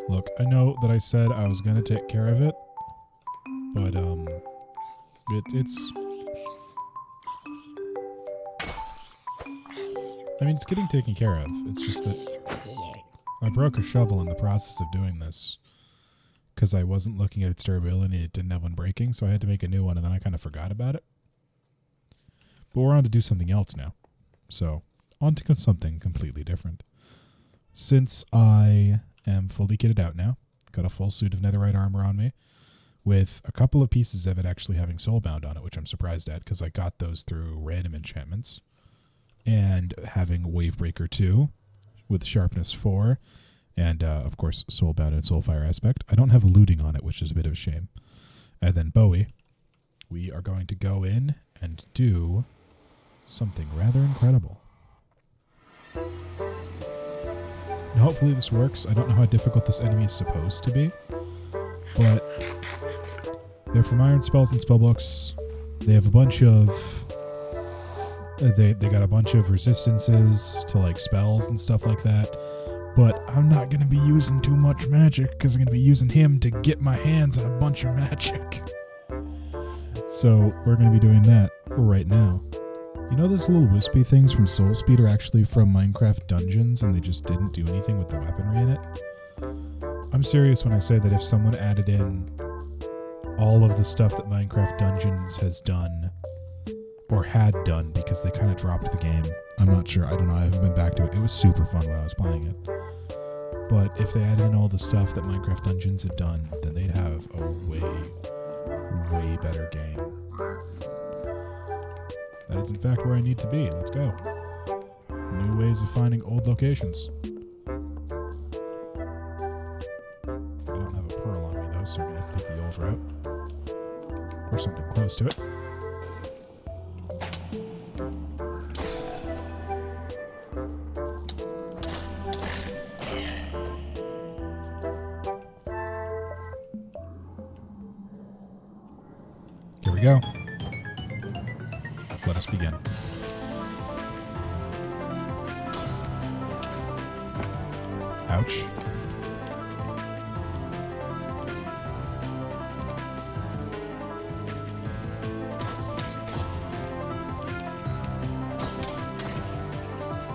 Look, I know that I said I was going to take care of it, but it's... I mean, it's getting taken care of. It's just that I broke a shovel in the process of doing this because I wasn't looking at its durability and it didn't have one breaking, so I had to make a new one, and then I kind of forgot about it. But we're on to do something else now. So, on to something completely different. Since I am fully kitted out now, got a full suit of netherite armor on me, with a couple of pieces of it actually having Soulbound on it, which I'm surprised at because I got those through random enchantments. And having Wavebreaker 2 with Sharpness 4, and of course Soulbound and Soulfire aspect. I don't have looting on it, which is a bit of a shame. And then Bowie, we are going to go in and do something rather incredible. And hopefully this works. I don't know how difficult this enemy is supposed to be, but they're from Iron Spells and Spellbooks. They have a bunch of... They got a bunch of resistances to like spells and stuff like that, but I'm not going to be using too much magic because I'm going to be using him to get my hands on a bunch of magic. So we're going to be doing that right now. You know those little wispy things from Soul Speed are actually from Minecraft Dungeons and they just didn't do anything with the weaponry in it? I'm serious when I say that if someone added in all of the stuff that Minecraft Dungeons has done or had done, because they kind of dropped the game. I'm not sure. I don't know. I haven't been back to it. It was super fun when I was playing it. But if they added in all the stuff that Minecraft Dungeons had done, then they'd have a way better game. That is in fact where I need to be. Let's go. New ways of finding old locations. I don't have a pearl on me though, so I'm going to have to take the old route. Or something close to it. Go. Let us begin. Ouch.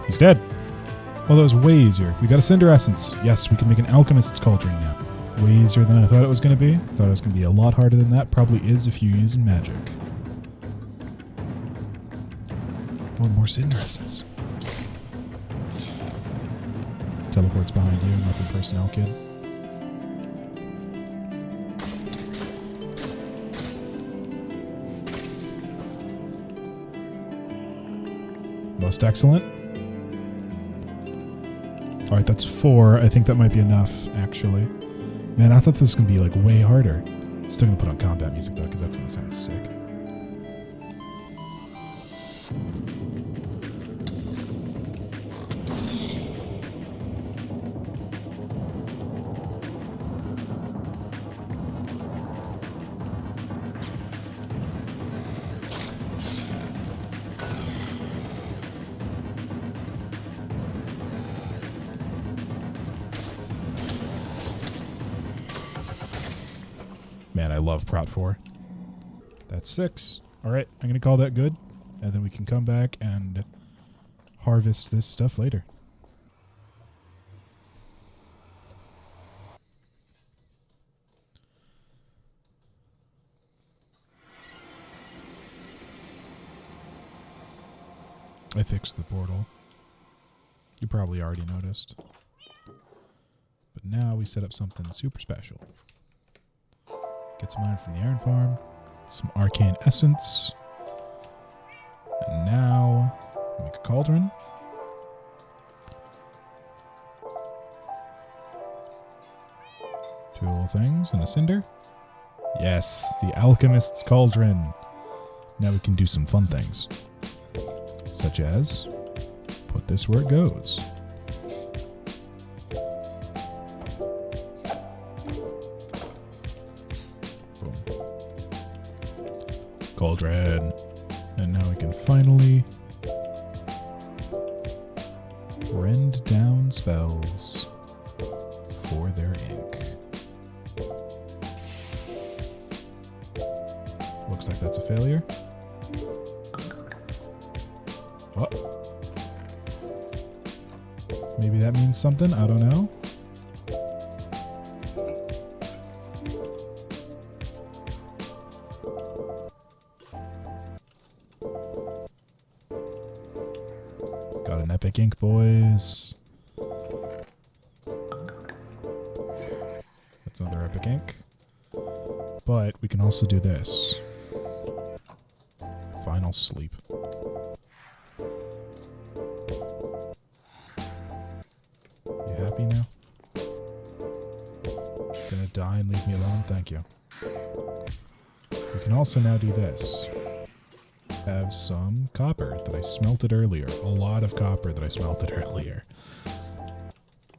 He's dead. Oh, that was way easier. We got a Cinder Essence. Yes, we can make an Alchemist's Cauldron now. Way easier than I thought it was going to be. Thought it was going to be a lot harder than that. Probably is if you're using magic. One more Cinder Essence. Teleports behind you. Nothing personnel, kid. Most excellent. Alright, that's 4. I think that might be enough, actually. Man, I thought this was going to be, like, way harder. Still going to put on combat music, though, because that's going to sound sick. Man, I love Prot 4. That's 6. Alright, I'm going to call that good. And then we can come back and harvest this stuff later. I fixed the portal. You probably already noticed. But now we set up something super special. Get some iron from the iron farm, some arcane essence, and now make a cauldron. Two little things and a cinder. Yes, the alchemist's cauldron. Now we can do some fun things, such as put this where it goes. Cauldron. And now we can finally rend down spells for their ink. looks like that's a failure. Oh. Maybe that means something. I don't know. Got an epic ink, boys. That's another epic ink. But we can also do this. Final sleep. You happy now? Gonna die and leave me alone? Thank you. We can also now do this. Have some copper that I smelted earlier. A lot of copper that I smelted earlier.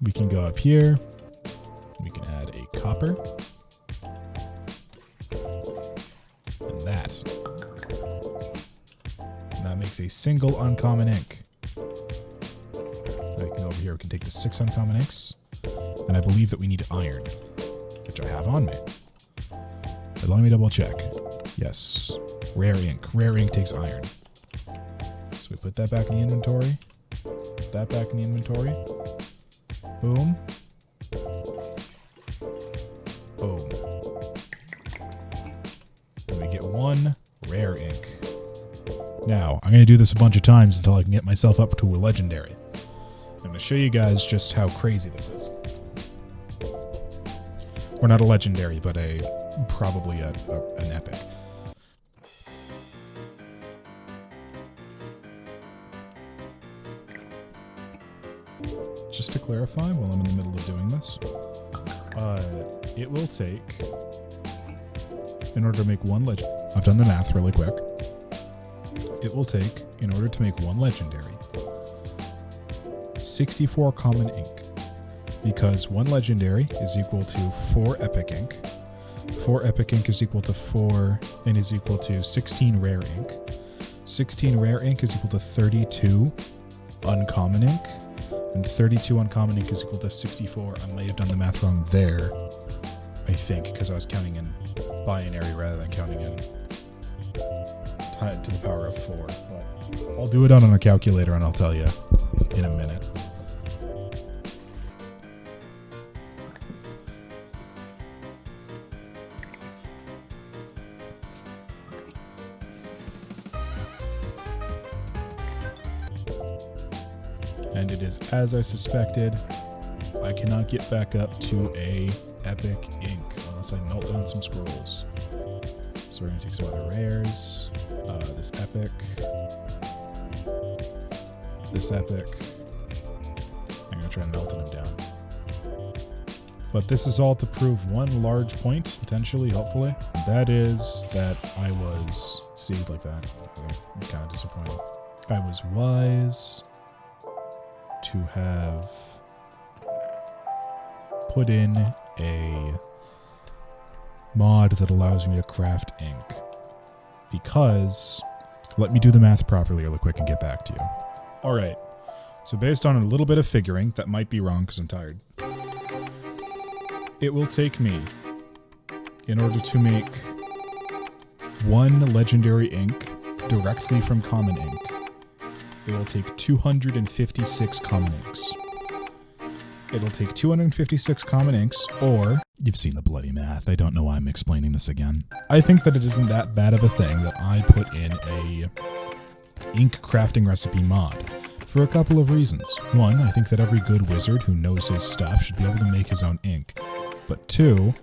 We can go up here. We can add a copper. And that. And that makes a single uncommon ink. Now we can go over here. We can take the 6 uncommon inks. And I believe that we need iron, which I have on me. But let me double check. Yes. Rare ink. Rare ink takes iron. So we put that back in the inventory. Put that back in the inventory. Boom. Boom. And we get 1 rare ink. Now, I'm going to do this a bunch of times until I can get myself up to a legendary. I'm going to show you guys just how crazy this is. Or not a legendary, but probably an epic. Just to clarify, while I'm in the middle of doing this, it will take, in order to make 1 legend, I've done the math really quick, it will take, in order to make 1 legendary, 64 common ink, because 1 legendary is equal to 4 epic ink, 4 epic ink is equal to 4, and is equal to 16 rare ink, 16 rare ink is equal to 32 uncommon ink, and 32 uncommon ink is equal to 64. I may have done the math wrong there, I think, because I was counting in binary rather than counting in to the power of 4. But I'll do it on a calculator and I'll tell you in a minute. And it is as I suspected. I cannot get back up to a epic ink unless I melt down some scrolls. So we're going to take some other rares. This epic. This epic. I'm going to try melting them down. But this is all to prove one large point, potentially, hopefully. That is that I was... See, like that. I'm kind of disappointed. I was wise to have put in a mod that allows me to craft ink. Because, let me do the math properly really quick and get back to you. Alright, so based on a little bit of figuring, that might be wrong because I'm tired. It will take me, in order to make 1 legendary ink directly from common ink, it will take 256 common inks. It'll take 256 common inks, or... You've seen the bloody math. I don't know why I'm explaining this again. I think that it isn't that bad of a thing that I put in a ink crafting recipe mod. For a couple of reasons. 1, I think that every good wizard who knows his stuff should be able to make his own ink. But 2,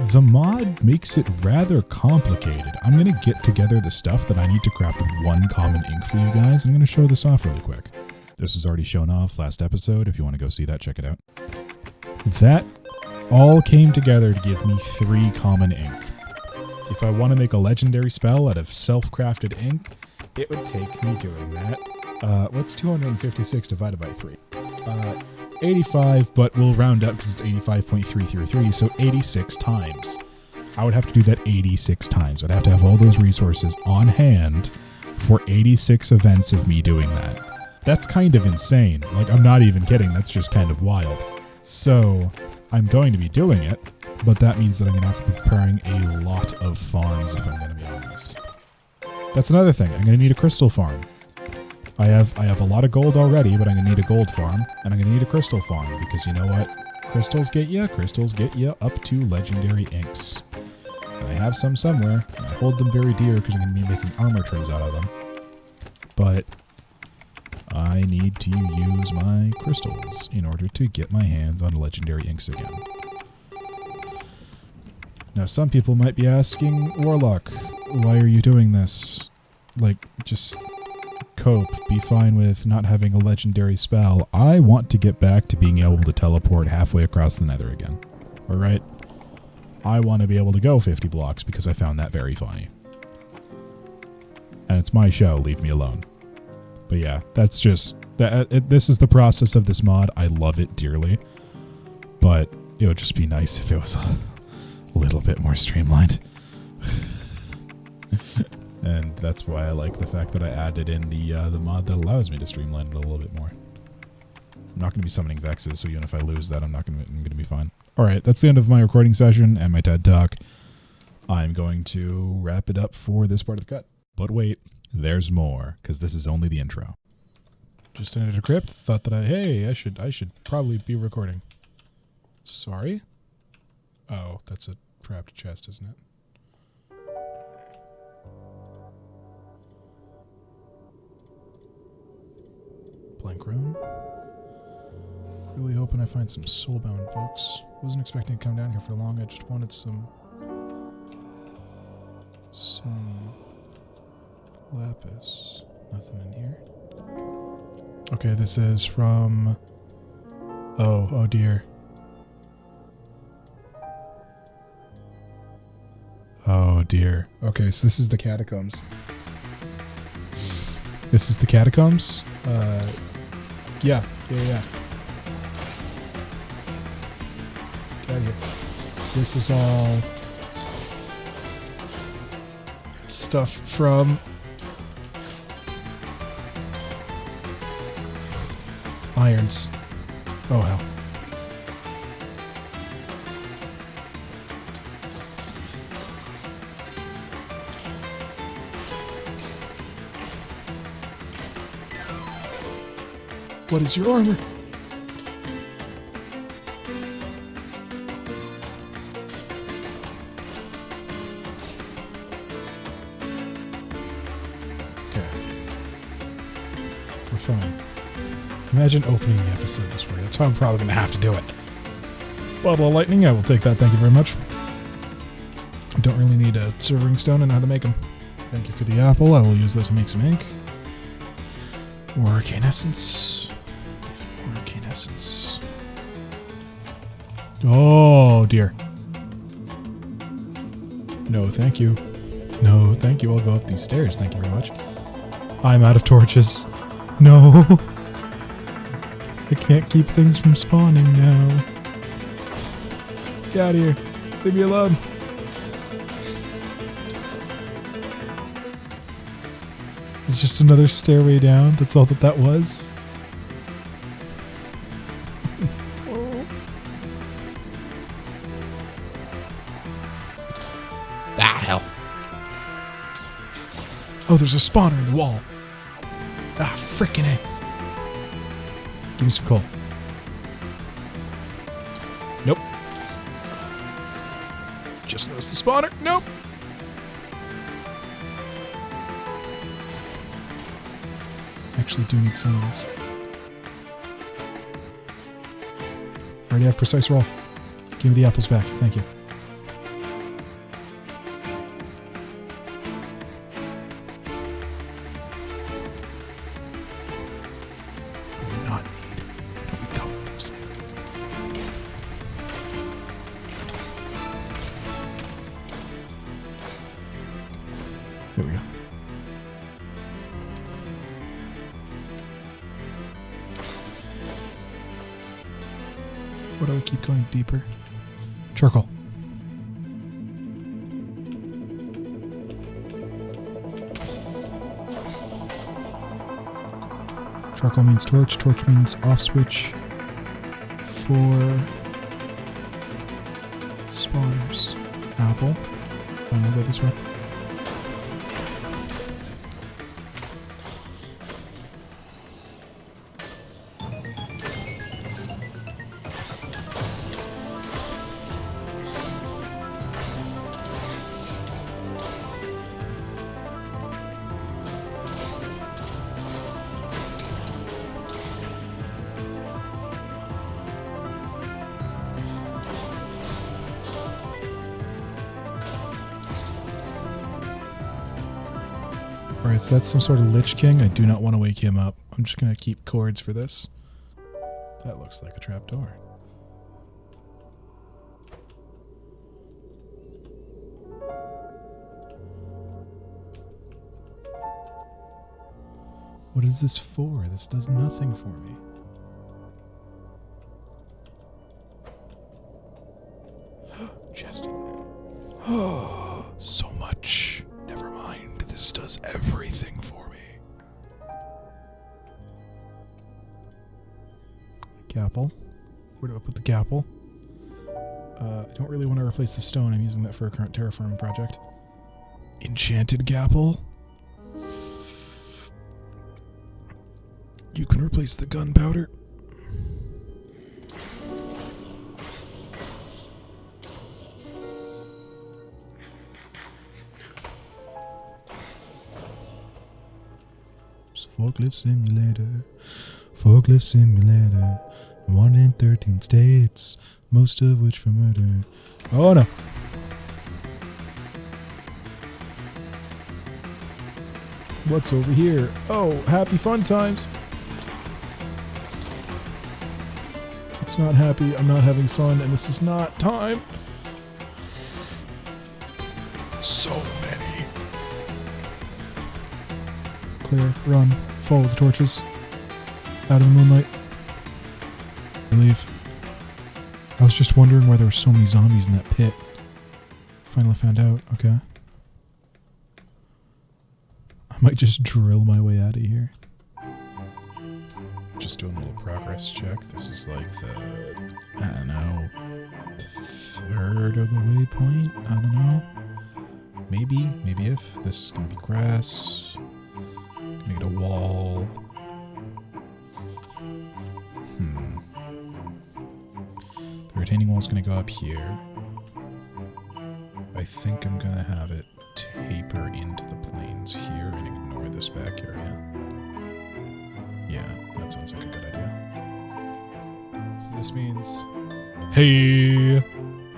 the mod makes it rather complicated. I'm going to get together the stuff that I need to craft 1 common ink for you guys, and I'm going to show this off really quick. This was already shown off last episode. If you want to go see that, check it out. That all came together to give me 3 common ink. If I want to make a legendary spell out of self-crafted ink, it would take me doing that. What's 256 divided by 3? 85, but we'll round up because it's 85.333, so 86 times. I would have to do that 86 times. I'd have to have all those resources on hand for 86 events of me doing that. That's kind of insane. Like, I'm not even kidding. That's just kind of wild. So, I'm going to be doing it, but that means that I'm going to have to be preparing a lot of farms if I'm going to be honest. That's another thing. I'm going to need a crystal farm. I have a lot of gold already, but I'm going to need a gold farm. And I'm going to need a crystal farm because you know what? Crystals get you up to legendary inks. And I have some somewhere. And I hold them very dear because I'm going to be making armor trims out of them. But I need to use my crystals in order to get my hands on legendary inks again. Now, some people might be asking, Warlock, why are you doing this? Like, just cope. Be fine with not having a legendary spell. I want to get back to being able to teleport halfway across the nether again. Alright? I want to be able to go 50 blocks because I found that very funny. And it's my show, leave me alone. But yeah, that's just... this is the process of this mod. I love it dearly. But it would just be nice if it was a little bit more streamlined. And that's why I like the fact that I added in the mod that allows me to streamline it a little bit more. I'm not going to be summoning Vexes, so even if I lose that, I'm going to be fine. Alright, that's the end of my recording session and my TED Talk. I'm going to wrap it up for this part of the cut. But wait, there's more, because this is only the intro. Just entered a crypt, thought that I should probably be recording. Sorry? Oh, that's a trapped chest, isn't it? Blank room. Really hoping I find some Soulbound books. Wasn't expecting to come down here for long, I just wanted some lapis. Nothing in here. Okay, this is from... Oh dear. Oh dear. Okay, so this is the catacombs. This is the catacombs? Yeah. Get out of here. This is all stuff from irons. Oh hell. What is your armor? Okay. We're fine. Imagine opening the episode this way. That's how I'm probably going to have to do it. Bottle of lightning, I will take that. Thank you very much. I don't really need a silvering stone. I know how to make them. Thank you for the apple. I will use that to make some ink. More arcane essence. Essence. Oh dear. No, thank you. No, thank you. I'll go up these stairs. Thank you very much. I'm out of torches. No. I can't keep things from spawning now. Get out of here. Leave me alone. It's just another stairway down. That's all that was. Oh, there's a spawner in the wall. Ah, frickin' A. Give me some coal. Nope. Just noticed the spawner. Nope. Actually do need some of this. Already have precise roll. Give me the apples back. Thank you. There we go. Why do I keep going deeper? Charcoal. Charcoal means torch. Torch means off switch for spawners. Apple. And we'll go this way. Alright, so that's some sort of Lich King. I do not want to wake him up. I'm just going to keep cords for this. That looks like a trapdoor. What is this for? This does nothing for me. Chest. Oh, so much. Never mind. This does everything for me. Gapple. Where do I put the gapple? I don't really want to replace the stone. I'm using that for a current terraforming project. Enchanted gapple. You can replace the gunpowder. Forklift simulator. Forklift simulator. 1 in 13 states, most of which for murder. Oh no. What's over here? Oh, happy fun times. It's not happy, I'm not having fun, and this is not time. So many. Clear, run, follow the torches. Out of the moonlight. Leave. I was just wondering why there were so many zombies in that pit. Finally found out, okay. I might just drill my way out of here. Just doing a little progress check. This is like the, I don't know, third of the waypoint? I don't know. Maybe if this is gonna be grass. Gonna get a wall. The retaining wall is gonna go up here. I think I'm gonna have it taper into the plains here and ignore this back area. Yeah, that sounds like a good idea. So this means... Hey!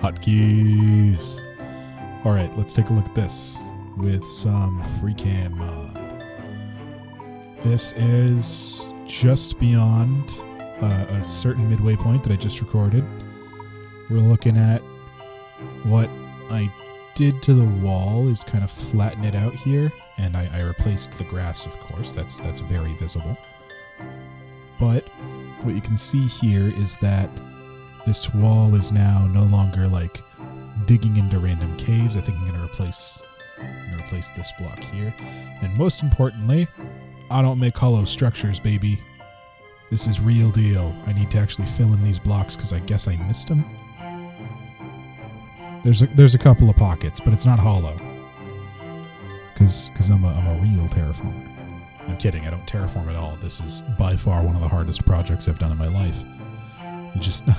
Hotkeys! Alright, let's take a look at this with some Freecam mod. This is just beyond a certain midway point that I just recorded. We're looking at what I did to the wall is kind of flatten it out here, and I replaced the grass, of course. That's very visible. But what you can see here is that this wall is now no longer like digging into random caves. I think I'm gonna replace this block here. And most importantly, I don't make hollow structures, baby. This is real deal. I need to actually fill in these blocks because I guess I missed them. There's a couple of pockets, but it's not hollow. Because I'm a real terraformer. I'm kidding, I don't terraform at all. This is by far one of the hardest projects I've done in my life. Just I'm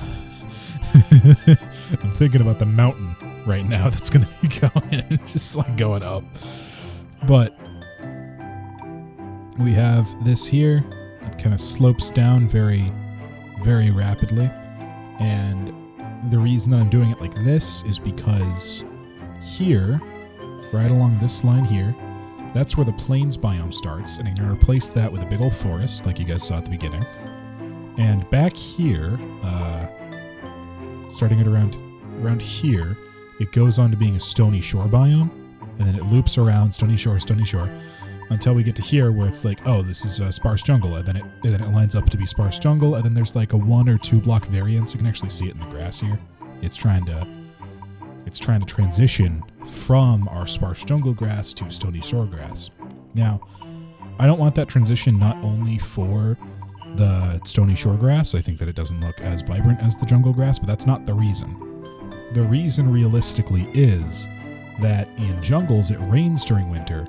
thinking about the mountain right now that's gonna be going. It's just like going up. But we have this here. It kind of slopes down very, very rapidly. And the reason that I'm doing it like this is because here, right along this line here, that's where the plains biome starts, and I'm going to replace that with a big old forest, like you guys saw at the beginning. And back here, starting at around here, it goes on to being a stony shore biome, and then it loops around stony shore, until we get to here where it's like, oh, this is a sparse jungle, and then it lines up to be sparse jungle, and then there's like a 1 or 2 block variance. You can actually see it in the grass here. It's trying to transition from our sparse jungle grass to stony shore grass. Now, I don't want that transition not only for the stony shore grass. I think that it doesn't look as vibrant as the jungle grass, but that's not the reason. The reason realistically is that in jungles it rains during winter.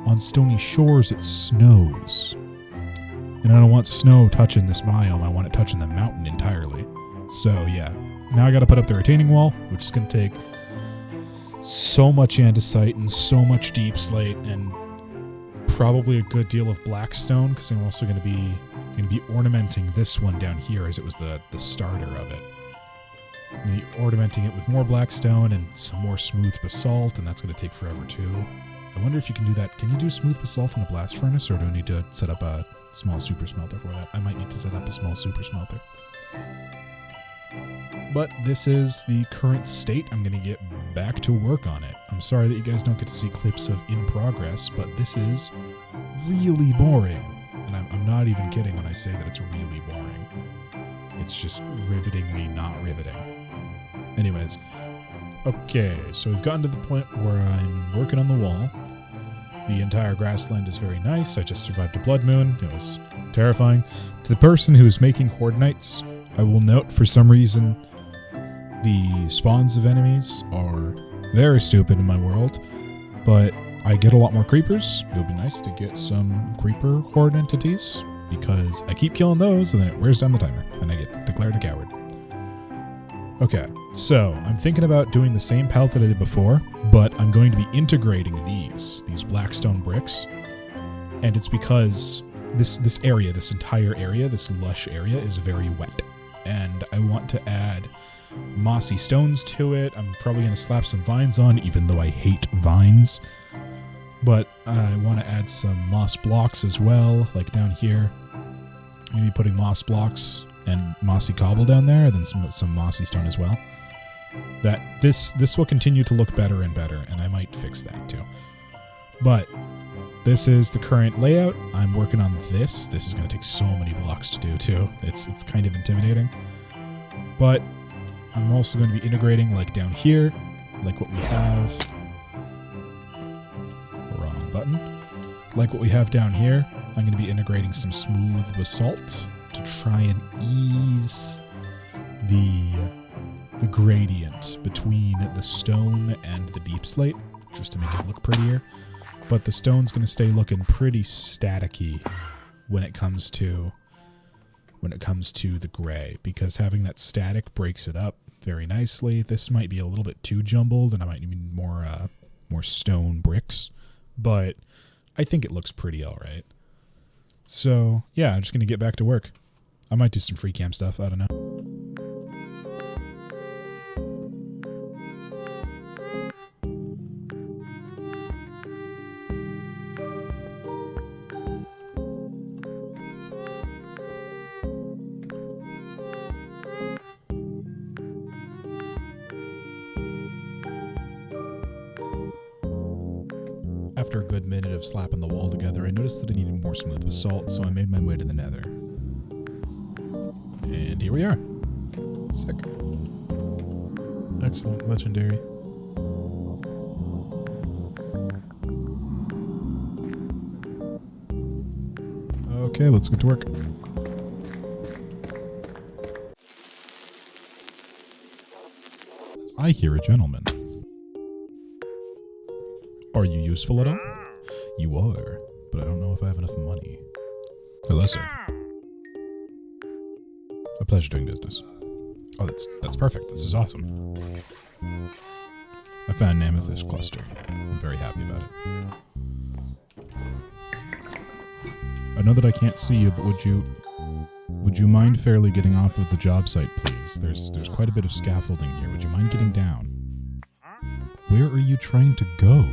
On stony shores, it snows. And I don't want snow touching this biome. I want it touching the mountain entirely. So, yeah. Now I gotta put up the retaining wall, which is gonna take so much andesite and so much deep slate and probably a good deal of black stone, because I'm also gonna be ornamenting this one down here as it was the starter of it. I'm gonna be ornamenting it with more black stone and some more smooth basalt, and that's gonna take forever too. I wonder if you can do that. Can you do smooth basalt in a blast furnace, or do I need to set up a small super smelter for that? I might need to set up a small super smelter. But this is the current state. I'm going to get back to work on it. I'm sorry that you guys don't get to see clips of in progress, but this is really boring. And I'm not even kidding when I say that it's really boring. It's just rivetingly not riveting. Anyways. Okay, so we've gotten to the point where I'm working on the wall. The entire grassland is very nice. I just survived a blood moon. It was terrifying. To the person who is making Hoard Nights, I will note for some reason the spawns of enemies are very stupid in my world, but I get a lot more creepers. It would be nice to get some creeper horde entities, because I keep killing those and then it wears down the timer and I get declared a coward. Okay, so I'm thinking about doing the same palette that I did before, but I'm going to be integrating these black stone bricks, and it's because this area, this entire area, this lush area is very wet, and I want to add mossy stones to it. I'm probably going to slap some vines on, even though I hate vines. But I want to add some moss blocks as well, like down here. Maybe putting moss blocks and mossy cobble down there, and then some mossy stone as well. That this will continue to look better and better, and I might fix that too. But this is the current layout. I'm working on this. This is going to take so many blocks to do too. It's kind of intimidating. But I'm also going to be integrating, like down here, like what we have. Wrong button. Like what we have down here, I'm going to be integrating some smooth basalt to try and ease the gradient between the stone and the deep slate, just to make it look prettier. But the stone's going to stay looking pretty staticky when it comes to the gray, because having that static breaks it up very nicely. This might be a little bit too jumbled, and I might need more stone bricks, but I think it looks pretty all right. So yeah, I'm just gonna get back to work. I might do some Freecam stuff. I don't know. After a good minute of slapping the wall together, I noticed that I needed more smooth basalt, so I made my way to the nether. And here we are. Sick. Excellent. Legendary. Okay, let's get to work. I hear a gentleman. Are you useful at all? You are, but I don't know if I have enough money. Hello, sir. A pleasure doing business. Oh, that's perfect. This is awesome. I found an amethyst cluster. I'm very happy about it. I know that I can't see you, but would you mind fairly getting off of the job site, please? There's quite a bit of scaffolding here. Would you mind getting down? Where are you trying to go?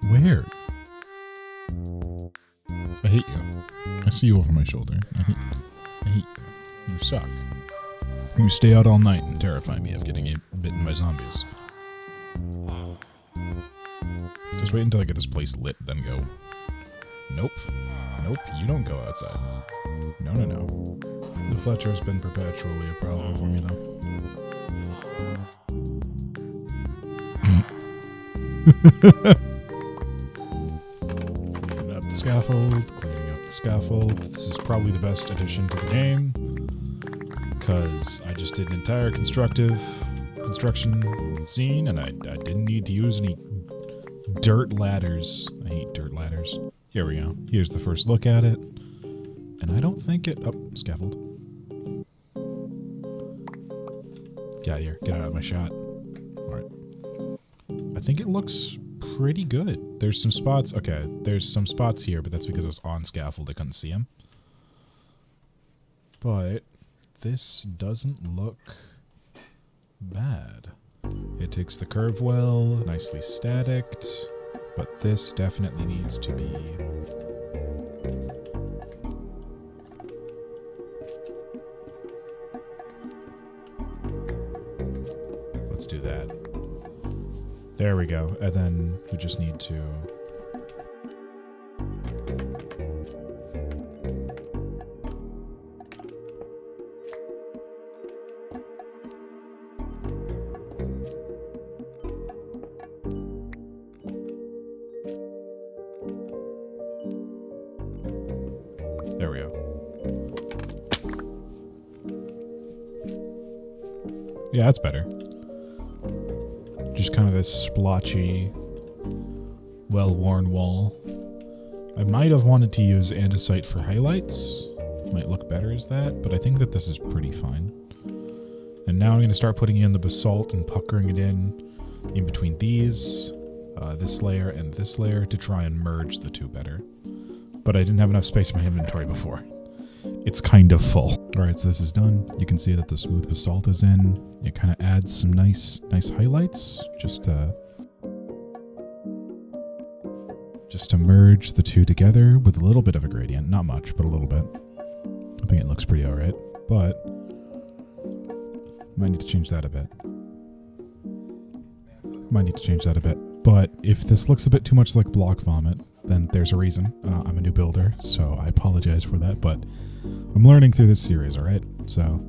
Where? I hate you. I see you over my shoulder. I hate you. You suck. You stay out all night and terrify me of getting bitten by zombies. Just wait until I get this place lit, then go. Nope. Nope, you don't go outside. No. The Fletcher has been perpetually a problem for me, though. Cleaning up the scaffold. This is probably the best addition to the game, because I just did an entire construction scene, and I didn't need to use any dirt ladders. I hate dirt ladders. Here we go. Here's the first look at it, and I don't think it... Oh, scaffold. Get out of here. Get out of my shot. Alright. I think it looks pretty good. There's some spots... Okay, there's some spots here, but that's because I was on scaffold. I couldn't see them. But this doesn't look bad. It takes the curve well, nicely staticked, but this definitely needs to be... Let's do that. There we go. And then we just need to... There we go. Yeah, that's better. Just kind of this splotchy, well-worn wall. I might have wanted to use andesite for highlights. Might look better as that, but I think that this is pretty fine. And now I'm going to start putting in the basalt and puckering it in between these, this layer and this layer to try and merge the two better. But I didn't have enough space in my inventory before. It's kind of full. Alright, so this is done. You can see that the smooth basalt is in. It kind of adds some nice highlights, just to merge the two together with a little bit of a gradient. Not much, but a little bit. I think it looks pretty alright, but might need to change that a bit. But if this looks a bit too much like block vomit, then there's a reason. I'm a new builder, so I apologize for that, but I'm learning through this series, alright? So,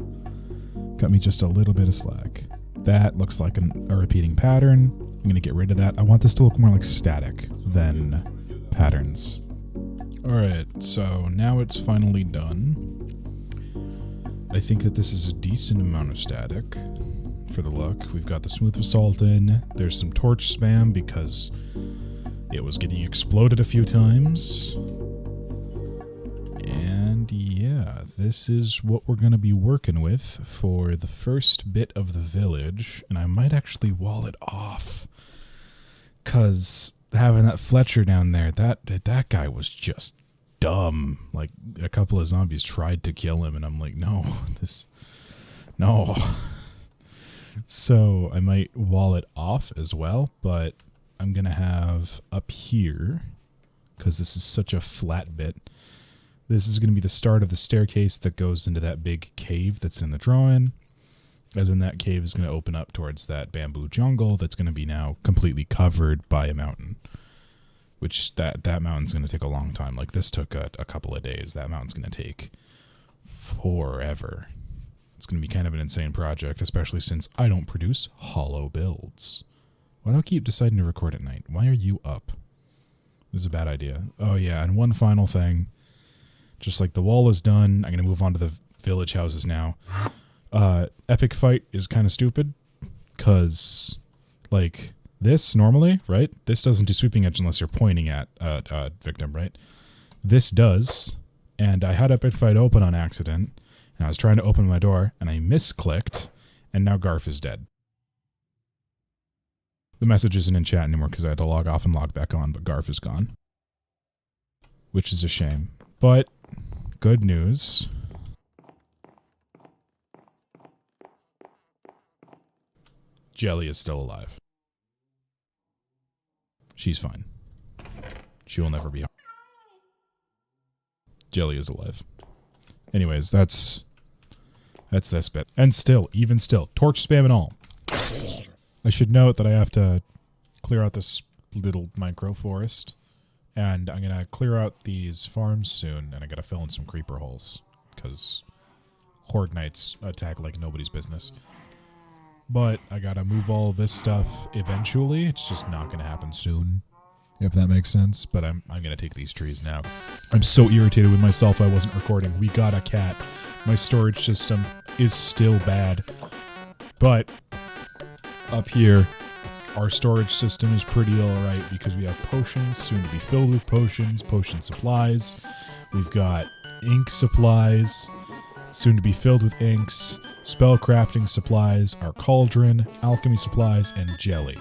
cut me just a little bit of slack. That looks like a repeating pattern. I'm going to get rid of that. I want this to look more like static than patterns. Alright, so now it's finally done. I think that this is a decent amount of static for the look. We've got the smooth basalt in. There's some torch spam because it was getting exploded a few times. And yeah, this is what we're going to be working with for the first bit of the village. And I might actually wall it off, because having that Fletcher down there, that guy was just dumb. Like, a couple of zombies tried to kill him, and I'm like, no. So I might wall it off as well, but I'm going to have up here, because this is such a flat bit, this is going to be the start of the staircase that goes into that big cave that's in the drawing. And then that cave is going to open up towards that bamboo jungle that's going to be now completely covered by a mountain. Which, that mountain's going to take a long time. Like, this took a couple of days. That mountain's going to take forever. It's going to be kind of an insane project, especially since I don't produce hollow builds. Why do I keep deciding to record at night? Why are you up? This is a bad idea. Oh yeah, and one final thing. Just like the wall is done, I'm going to move on to the village houses now. Epic fight is kind of stupid, because, like, this normally, right? This doesn't do sweeping edge unless you're pointing at victim, right? This does, and I had epic fight open on accident, and I was trying to open my door, and I misclicked, and now Garf is dead. The message isn't in chat anymore because I had to log off and log back on, but Garf is gone. Which is a shame. But, good news. Jelly is still alive. She's fine. She will never be harmed. Jelly is alive. Anyways, that's this bit. And still, even still, torch spam and all. I should note that I have to clear out this little micro forest, and I'm gonna clear out these farms soon, and I gotta fill in some creeper holes, because Horde Knights attack like nobody's business. But I gotta move all this stuff eventually. It's just not gonna happen soon, if that makes sense. But I'm gonna take these trees now. I'm so irritated with myself I wasn't recording. We got a cat. My storage system is still bad. But up here, our storage system is pretty alright because we have potions, soon to be filled with potions, potion supplies. We've got ink supplies, soon to be filled with inks, spell crafting supplies, our cauldron, alchemy supplies, and jelly.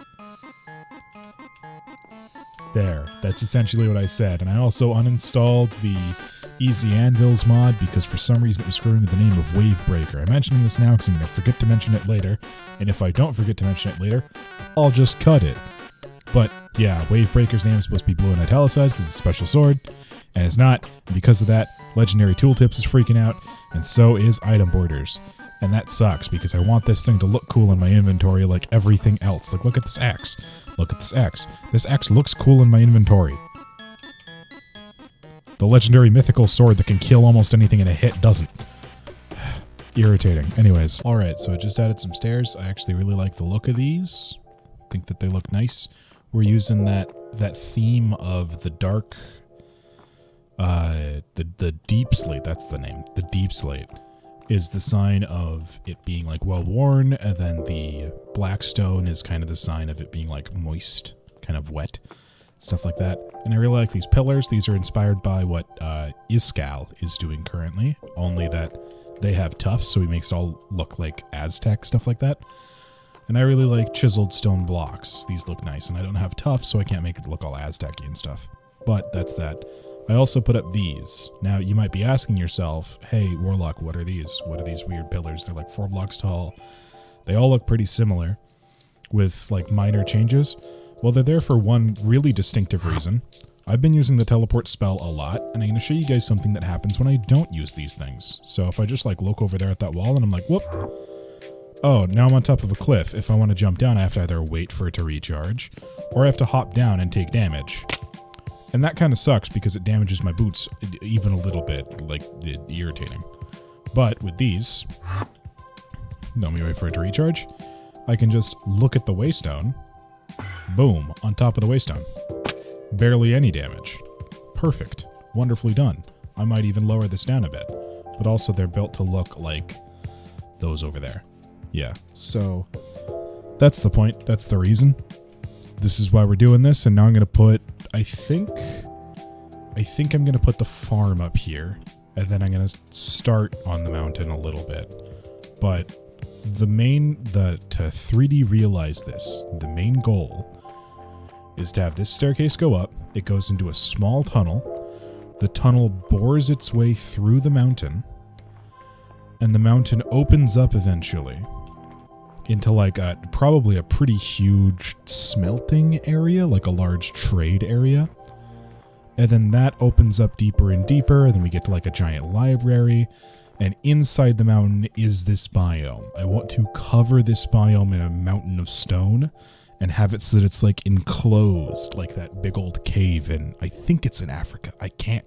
There, that's essentially what I said. And I also uninstalled the Easy Anvils mod because for some reason it was screwing with the name of Wavebreaker. I'm mentioning this now because I'm going to forget to mention it later, and if I don't forget to mention it later, I'll just cut it. But yeah, Wavebreaker's name is supposed to be blue and italicized because it's a special sword, and it's not. And because of that, Legendary Tooltips is freaking out, and so is Item Borders. And that sucks because I want this thing to look cool in my inventory like everything else. Like, look at this axe. Look at this axe. This axe looks cool in my inventory. The legendary mythical sword that can kill almost anything in a hit doesn't. Irritating. Anyways. Alright, so I just added some stairs. I actually really like the look of these. Think that they look nice. We're using that theme of the dark... the deep slate, that's the name. The deep slate is the sign of it being like well worn, and then the black stone is kind of the sign of it being like moist, kind of wet. Stuff like that. And I really like these pillars. These are inspired by what Iskal is doing currently, only that they have tufts, so he makes it all look like Aztec, stuff like that. And I really like chiseled stone blocks. These look nice, and I don't have tufts, so I can't make it look all Aztec-y and stuff. But that's that. I also put up these. Now, you might be asking yourself, hey, Warlock, what are these? What are these weird pillars? They're like 4 blocks tall. They all look pretty similar, with like minor changes. Well, they're there for one really distinctive reason. I've been using the teleport spell a lot, and I'm going to show you guys something that happens when I don't use these things. So if I just like look over there at that wall and I'm like, whoop. Oh, now I'm on top of a cliff. If I want to jump down, I have to either wait for it to recharge, or I have to hop down and take damage. And that kind of sucks because it damages my boots even a little bit, like irritating. But with these, let me wait for it to recharge. I can just look at the waystone. Boom, on top of the waystone. Barely any damage. Perfect. Wonderfully done. I might even lower this down a bit. But also they're built to look like those over there. Yeah, so that's the point. That's the reason. This is why we're doing this, and now I'm going to put, I think I'm going to put the farm up here, and then I'm going to start on the mountain a little bit. But to 3D realize this, the main goal is to have this staircase go up. It goes into a small tunnel. The tunnel bores its way through the mountain, and the mountain opens up eventually into like probably a pretty huge smelting area, like a large trade area. And then that opens up deeper and deeper, and then we get to like a giant library. And inside the mountain is this biome. I want to cover this biome in a mountain of stone and have it so that it's like enclosed, like that big old cave in, I think it's in Africa. I can't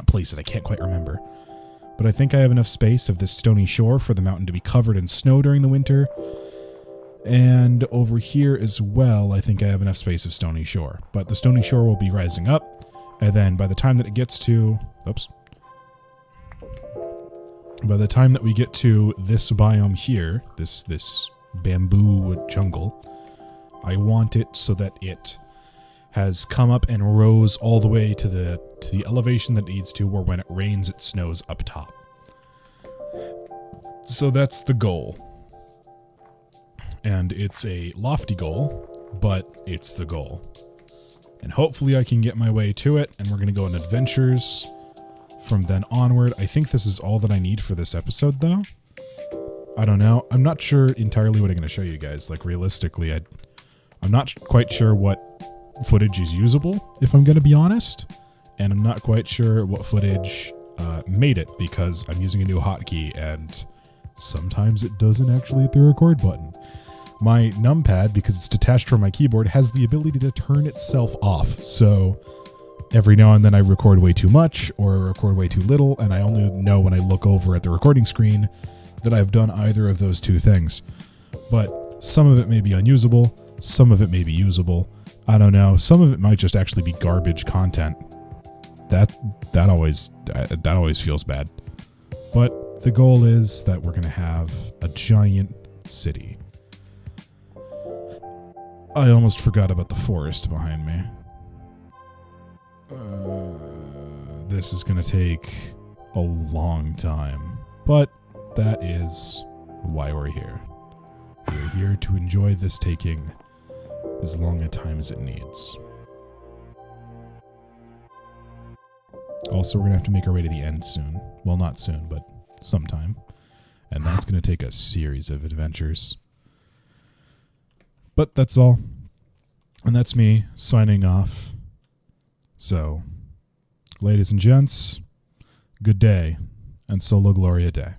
place it. I can't quite remember. But I think I have enough space of this stony shore for the mountain to be covered in snow during the winter. And over here as well, I think I have enough space of stony shore. But the stony shore will be rising up. And then by the time that it gets to... Oops. By the time that we get to this biome here, this bamboo jungle, I want it so that it has come up and rose all the way to the elevation that it needs to, where when it rains, it snows up top. So that's the goal. And it's a lofty goal, but it's the goal. And hopefully I can get my way to it, and we're going to go on adventures from then onward. I think this is all that I need for this episode, though. I don't know. I'm not sure entirely what I'm going to show you guys. Like, realistically, I'm not quite sure what footage is usable, if I'm going to be honest. And I'm not quite sure what footage made it, because I'm using a new hotkey, and sometimes it doesn't actually hit the record button. My numpad, because it's detached from my keyboard, has the ability to turn itself off. So every now and then I record way too much or record way too little, and I only know when I look over at the recording screen that I've done either of those two things. But some of it may be unusable, some of it may be usable. I don't know. Some of it might just actually be garbage content. That always feels bad. But the goal is that we're going to have a giant city. I almost forgot about the forest behind me. This is going to take a long time, but that is why we're here. We're here to enjoy this taking as long a time as it needs. Also, we're going to have to make our way to the end soon. Well, not soon, but sometime. And that's going to take a series of adventures. But that's all. And that's me signing off. So, ladies and gents, good day, and Solo Gloria Day.